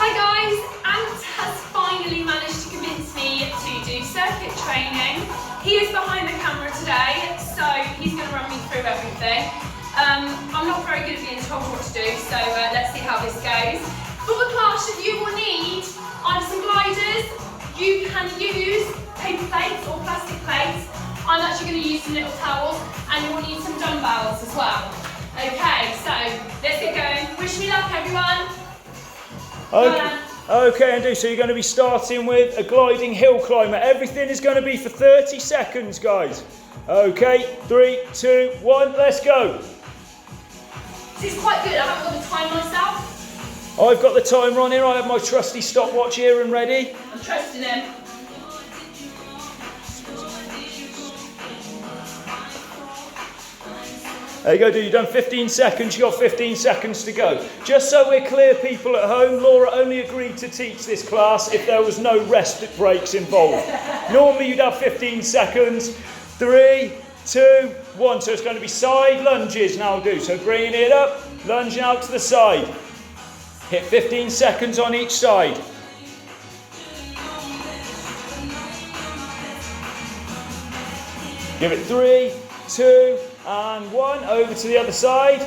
Hi guys, Ant has finally managed to convince me to do circuit training. He is behind the camera today, so he's going to run me through everything. I'm not very good at being told what to do, so let's see how this goes. For the class, you will need either some gliders, you can use paper plates or plastic plates. I'm actually going to use some little towels, and you will need some dumbbells as well. Okay, so let's get going. Wish me luck, everyone. Okay, Andy, so you're going to be starting with a gliding hill climber. Everything is going to be for 30 seconds, guys. Okay, 3, 2, 1, let's go. This is quite good. I haven't got the time myself. I've got the timer on here. I have my trusty stopwatch here and ready. I'm trusting him. There you go, dude. You've done 15 seconds. You've got 15 seconds to go. Just so we're clear, people at home, Laura only agreed to teach this class if there was no rest breaks involved. Normally you'd have 15 seconds. 3, 2, 1. So it's going to be side lunges now, do. So bringing it up, lunging out to the side. Hit 15 seconds on each side. Give it 3, 2, and 1. Over to the other side.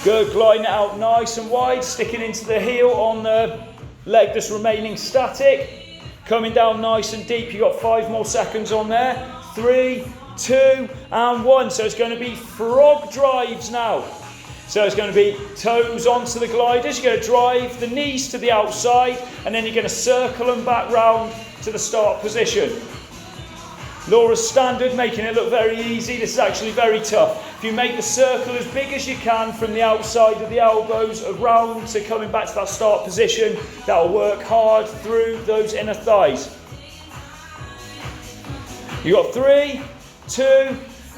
Good, gliding it out nice and wide, sticking into the heel on the leg that's remaining static. Coming down nice and deep. You've got 5 more seconds on there. 3, 2, and 1. So it's going to be frog drives now. So it's going to be toes onto the gliders. You're going to drive the knees to the outside, and then you're going to circle them back round to the start position. Laura's standard, making it look very easy. This is actually very tough. If you make the circle as big as you can from the outside of the elbows around to coming back to that start position, that'll work hard through those inner thighs. You got 3, 2,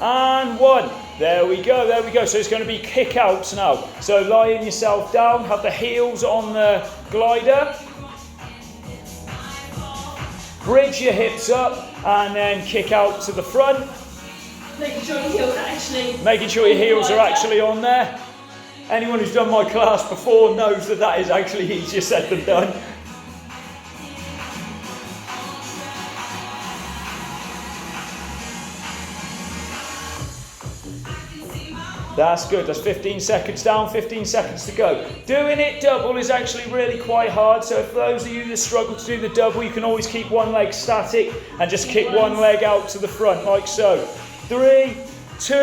and 1. There we go, there we go. So it's going to be kick outs now. So lying yourself down, have the heels on the glider. Bridge your hips up and then kick out to the front. Making sure your heels are actually on there. Anyone who's done my class before knows that that is actually easier said than done. That's good, that's 15 seconds down, 15 seconds to go. Doing it double is actually really quite hard, so for those of you that struggle to do the double, you can always keep one leg static and just kick one leg out to the front, like so. 3, 2,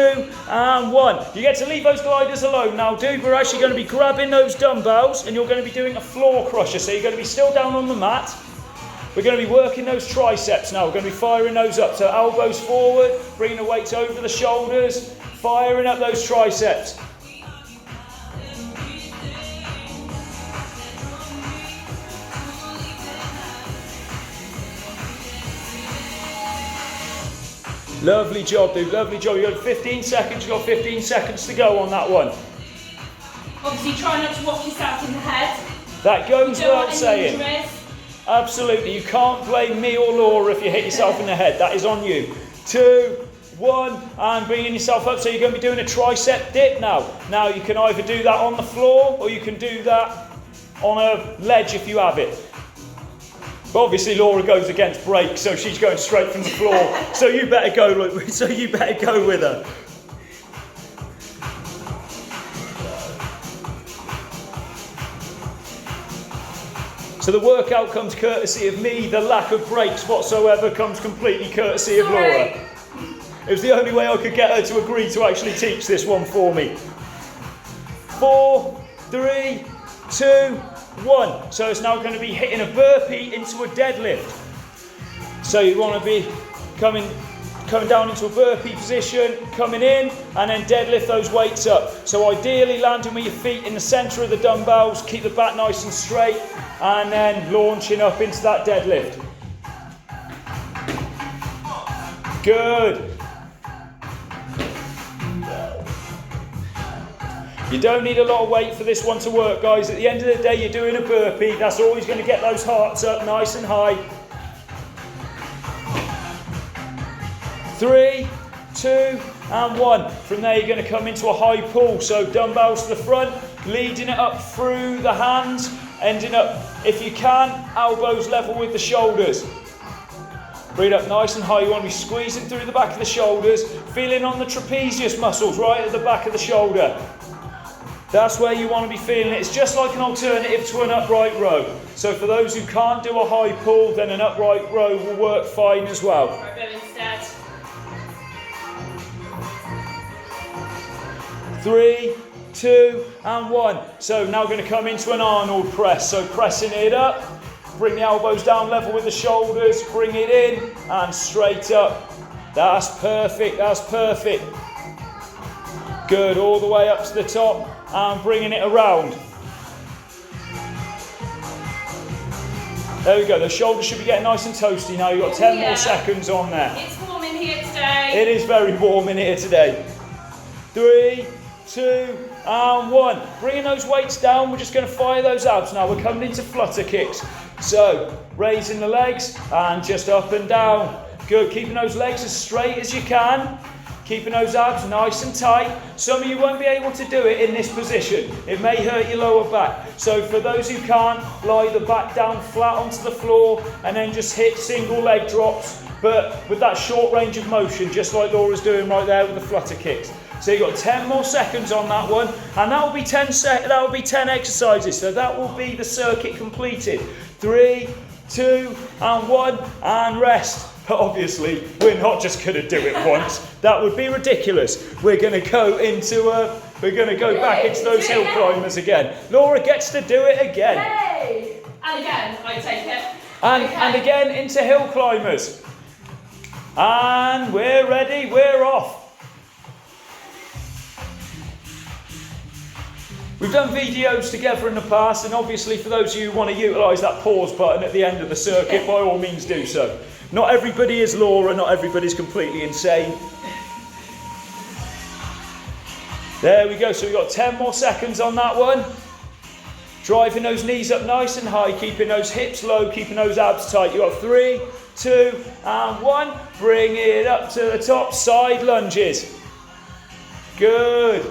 and 1. You get to leave those gliders alone now, dude. We're actually going to be grabbing those dumbbells and you're going to be doing a floor crusher, so you're going to be still down on the mat. We're going to be working those triceps now. We're going to be firing those up, so elbows forward, bringing the weights over the shoulders, firing up those triceps. Lovely job, dude, lovely job. You've got 15 seconds, you've got 15 seconds to go on that one. Obviously try not to whack yourself in the head. That goes without saying. Absolutely, you can't blame me or Laura if you hit yourself in the head. That is on you. 2, 1, and bringing yourself up. So you're going to be doing a tricep dip now. Now you can either do that on the floor or you can do that on a ledge if you have it. But obviously Laura goes against brakes, so she's going straight from the floor. So you better go with her. So the workout comes courtesy of me. The lack of brakes whatsoever comes completely courtesy of Laura. It was the only way I could get her to agree to actually teach this one for me. 4, 3, 2, 1. So it's now going to be hitting a burpee into a deadlift. So you want to be coming down into a burpee position, coming in, and then deadlift those weights up. So ideally landing with your feet in the centre of the dumbbells, keep the back nice and straight, and then launching up into that deadlift. Good. You don't need a lot of weight for this one to work, guys. At the end of the day, you're doing a burpee. That's always going to get those hearts up nice and high. 3, 2, and 1. From there, you're going to come into a high pull. So dumbbells to the front, leading it up through the hands, ending up, if you can, elbows level with the shoulders. Bring it up nice and high. You want to be squeezing through the back of the shoulders, feeling on the trapezius muscles right at the back of the shoulder. That's where you want to be feeling it. It's just like an alternative to an upright row. So for those who can't do a high pull, then an upright row will work fine as well. Right, instead. 3, 2, and 1. So now we're going to come into an Arnold press. So pressing it up, bring the elbows down level with the shoulders, bring it in and straight up. That's perfect, that's perfect. Good, all the way up to the top and bringing it around. There we go, the shoulders should be getting nice and toasty now. You've got 10 more seconds on there. It's warm in here today. It is very warm in here today. 3, 2, and 1. Bringing those weights down, we're just going to fire those abs now. We're coming into flutter kicks. So, raising the legs and just up and down. Good, keeping those legs as straight as you can. Keeping those abs nice and tight. Some of you won't be able to do it in this position. It may hurt your lower back. So for those who can't, lie the back down flat onto the floor and then just hit single leg drops, but with that short range of motion, just like Laura's doing right there with the flutter kicks. So you've got 10 more seconds on that one, and that will be 10 exercises. So that will be the circuit completed. 3, 2, and 1, and rest. But obviously, we're not just going to do it once. That would be ridiculous. We're going to go back into those hill climbers again. Laura gets to do it again. Hey! And again, I take it. And again into hill climbers. And we're ready, we're off. We've done videos together in the past, and obviously for those of you who want to utilise that pause button at the end of the circuit, by all means do so. Not everybody is Laura, not everybody's completely insane. There we go, so we've got 10 more seconds on that one. Driving those knees up nice and high, keeping those hips low, keeping those abs tight. You've got 3, 2, and 1. Bring it up to the top, side lunges. Good.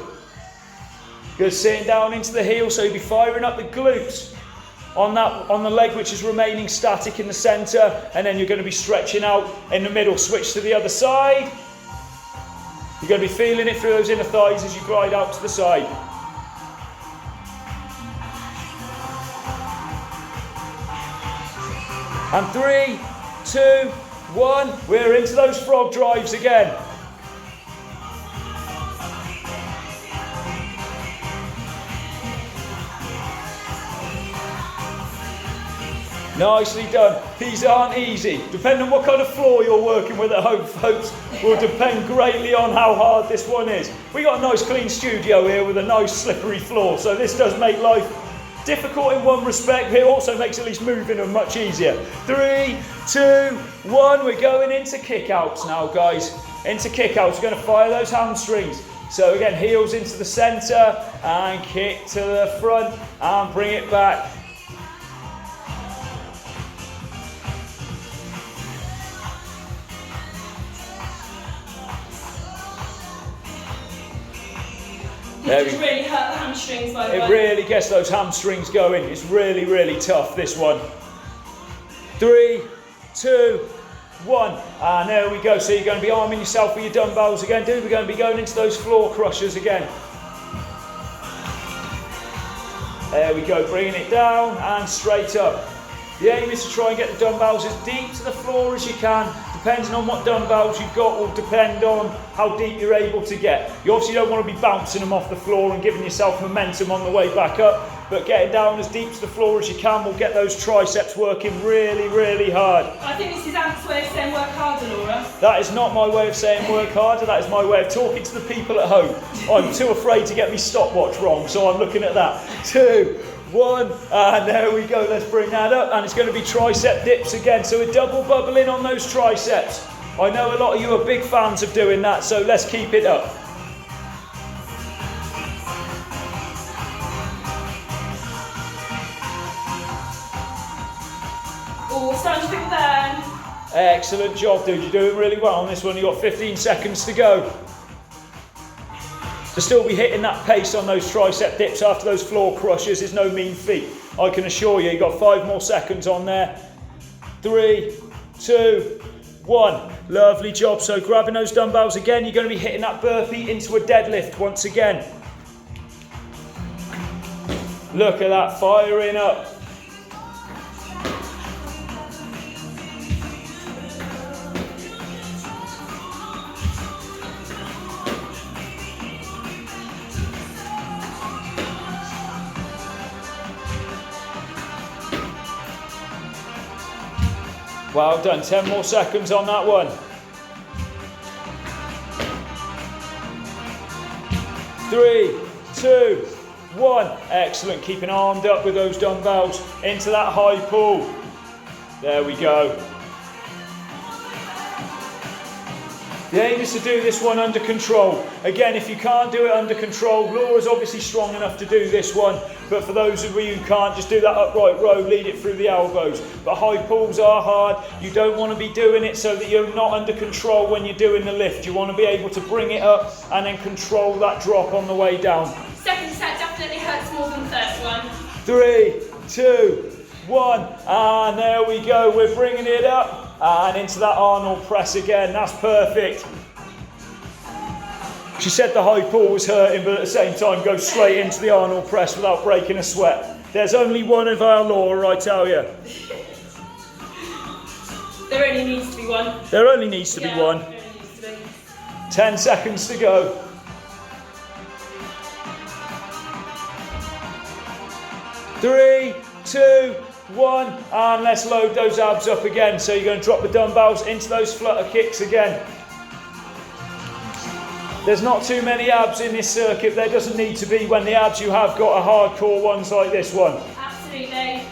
Good, sitting down into the heel, so you'll be firing up the glutes on the leg which is remaining static in the centre, and then you're going to be stretching out in the middle. Switch to the other side. You're going to be feeling it through those inner thighs as you glide out to the side. And 3, 2, 1, we're into those frog drives again. Nicely done. These aren't easy. Depending on what kind of floor you're working with at home, folks, will depend greatly on how hard this one is. We got a nice clean studio here with a nice slippery floor, so this does make life difficult in one respect, but it also makes at least moving them much easier. 3, 2, 1, we're going into kick-outs now, guys. Into kick-outs, we're going to fire those hamstrings. So again, heels into the centre, and kick to the front, and bring it back. It really hurt the hamstrings, by the way. It really gets those hamstrings going. It's really, really tough, this one. 3, 2, 1. And there we go. So you're going to be arming yourself with your dumbbells again, dude. We're going to be going into those floor crushers again. There we go. Bringing it down and straight up. The aim is to try and get the dumbbells as deep to the floor as you can. Depending on what dumbbells you've got will depend on how deep you're able to get. You obviously don't want to be bouncing them off the floor and giving yourself momentum on the way back up, but getting down as deep to the floor as you can will get those triceps working really, really hard. I think this is Ant's way of saying work harder, Laura. That is not my way of saying work harder, that is my way of talking to the people at home. I'm too afraid to get my stopwatch wrong, so I'm looking at that. 2, 1, and there we go. Let's bring that up, and it's going to be tricep dips again. So we're double bubbling on those triceps. I know a lot of you are big fans of doing that, so let's keep it up. Oh, starting to feel the burn. Excellent job, dude. You're doing really well on this one. You've got 15 seconds to go. To still be hitting that pace on those tricep dips after those floor crushers is no mean feat. I can assure you, you've got 5 more seconds on there. 3, 2, 1. Lovely job. So grabbing those dumbbells again, you're going to be hitting that burpee into a deadlift once again. Look at that, firing up. Well done, 10 more seconds on that one. 3, 2, 1. Excellent, keeping armed up with those dumbbells into that high pull. There we go. The aim is to do this one under control. Again, if you can't do it under control, Laura's obviously strong enough to do this one, but for those of you who can't, just do that upright row, lead it through the elbows. But high pulls are hard. You don't want to be doing it so that you're not under control when you're doing the lift. You want to be able to bring it up and then control that drop on the way down. Second set definitely hurts more than the first one. 3, 2, 1, and there we go. We're bringing it up. And into that Arnold press again, that's perfect. She said the high pull was hurting, but at the same time go straight into the Arnold press without breaking a sweat. There's only one of our Laura, I tell you. There only needs to be one. There only needs to be one. There only needs to be. 10 seconds to go. 3, 2, 1, and let's load those abs up again. So you're going to drop the dumbbells into those flutter kicks again. There's not too many abs in this circuit. There doesn't need to be when the abs you have got are hardcore ones like this one. Absolutely.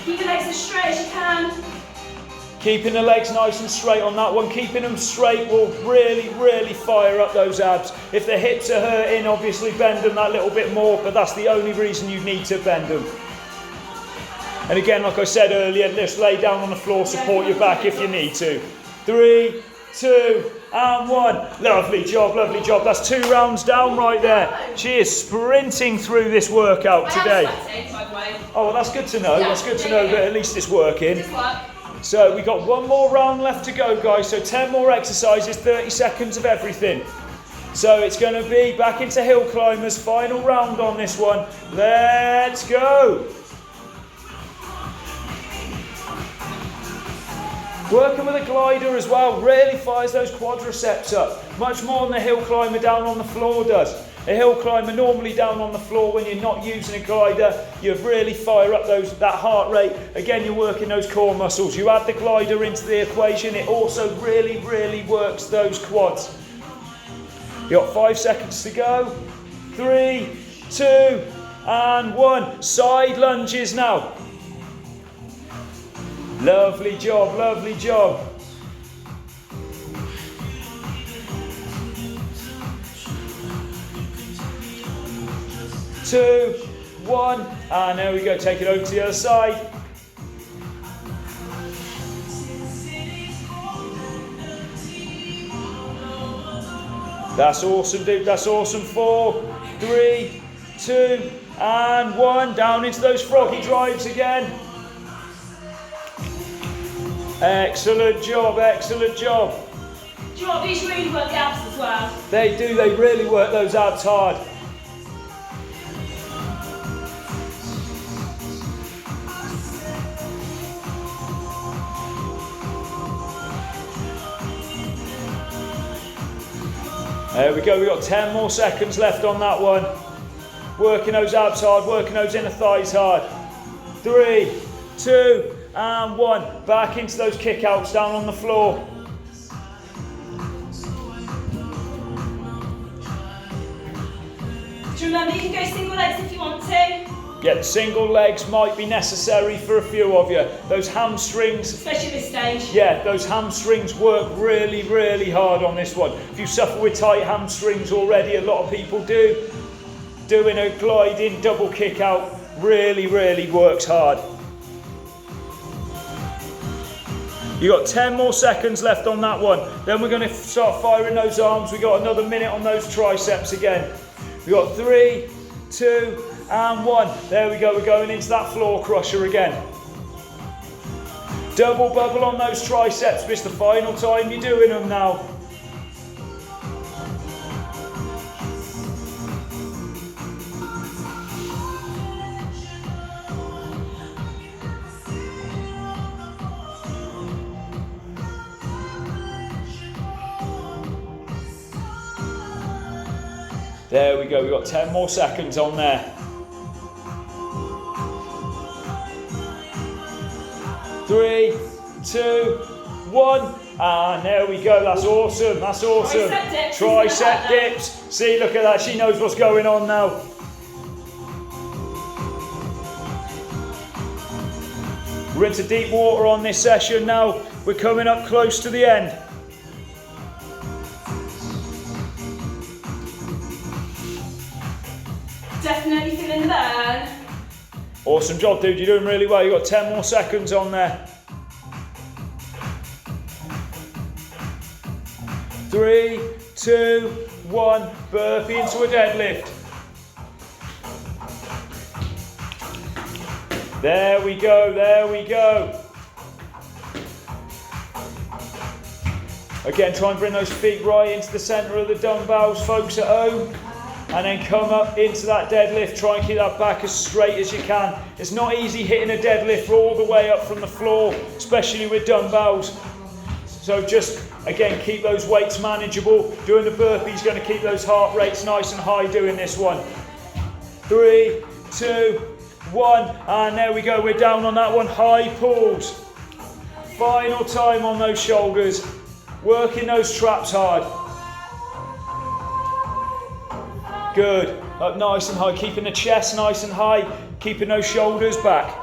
Keep your legs as straight as you can. Keeping the legs nice and straight on that one. Keeping them straight will really, really fire up those abs. If the hips are hurting, obviously bend them that little bit more, but that's the only reason you need to bend them. And again, like I said earlier, just lay down on the floor, support your back if you need to. 3, 2, and 1. Lovely job, lovely job. That's 2 rounds down right there. She is sprinting through this workout today. I am sweating, by the way. Oh, well, that's good to know. Yeah, That's good to know that at least it's working. Just work. So we got 1 more round left to go, guys. So 10 more exercises, 30 seconds of everything. So it's going to be back into hill climbers. Final round on this one. Let's go. Working with a glider as well really fires those quadriceps up, much more than the hill climber down on the floor does. A hill climber normally down on the floor, when you're not using a glider, you really fire up that heart rate. Again, you're working those core muscles. You add the glider into the equation, it also really, really works those quads. You got 5 seconds to go. 3, 2, and 1. Side lunges now. Lovely job, lovely job. 2, 1, and there we go, take it over to the other side. That's awesome, dude, that's awesome. 4, 3, 2, and 1, down into those froggy drives again. Excellent job, excellent job. Do you know what, these really work the abs as well? They do, they really work those abs hard. There we go, we've got 10 more seconds left on that one. Working those abs hard, working those inner thighs hard. 3, 2, and 1. Back into those kickouts down on the floor. Do you remember, you can go single legs if you want to. Yeah, single legs might be necessary for a few of you. Those hamstrings, Especially at this stage. yeah, those hamstrings work really, really hard on this one. If you suffer with tight hamstrings already, a lot of people do, doing a gliding double kick out really, really works hard. You got 10 more seconds left on that one. Then we're going to start firing those arms. We got another minute on those triceps again. We got 3, 2, and 1. There we go. We're going into that floor crusher again. Double bubble on those triceps. It's the final time you're doing them now. There we go, we've got 10 more seconds on there. 3, 2, 1, and there we go. That's awesome, that's awesome. Tricep dips. See, look at that, she knows what's going on now. We're into deep water on this session now. We're coming up close to the end. Definitely feeling the burn. Awesome job, dude. You're doing really well. You've got 10 more seconds on there. 3, 2, 1. Burpee into a deadlift. There we go. There we go. Again, try and bring those feet right into the centre of the dumbbells, folks at home. And then come up into that deadlift. Try and keep that back as straight as you can. It's not easy hitting a deadlift all the way up from the floor, especially with dumbbells. So just, again, keep those weights manageable. Doing the burpees going to keep those heart rates nice and high doing this one. 3, 2, 1. And there we go. We're down on that one. High pulls. Final time on those shoulders. Working those traps hard. Good, up nice and high, keeping the chest nice and high, keeping those shoulders back.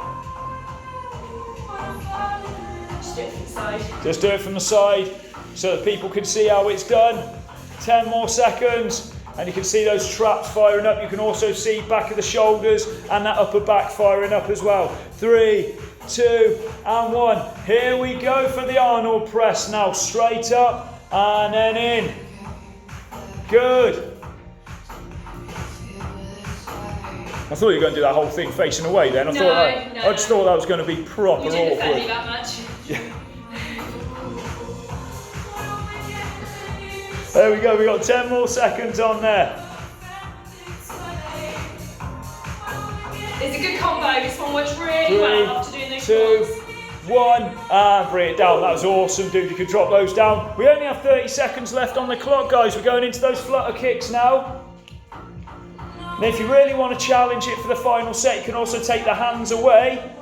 Just do it from the side. Just do it from the side so that people can see how it's done. 10 more seconds and you can see those traps firing up. You can also see back of the shoulders and that upper back firing up as well. 3, 2, and 1. Here we go for the Arnold press now. Straight up and then in. Good. I thought you were going to do that whole thing facing away then. I just thought that was going to be proper awkward. You didn't offend me that much. Yeah. There we go, we got 10 more seconds on there. It's a good combo. This one works really well after doing those 2, squats. 1, and bring it down. That was awesome, dude. You can drop those down. We only have 30 seconds left on the clock, guys. We're going into those flutter kicks now. And if you really want to challenge it for the final set, you can also take the hands away.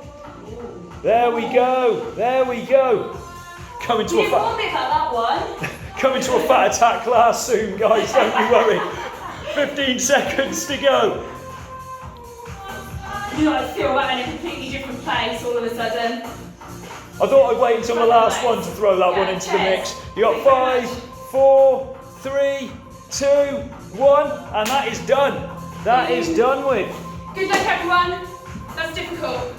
There we go. There we go. Coming to you didn't warn me about that one. Coming to a fat attack class soon, guys. Don't you worry. 15 seconds to go. You like feel that in a completely different place all of a sudden. I thought I'd wait until the last one to throw that one into the mix. You got 5, 4, 3, 2, 1, and that is done. That is done with. Good luck, everyone. That's difficult.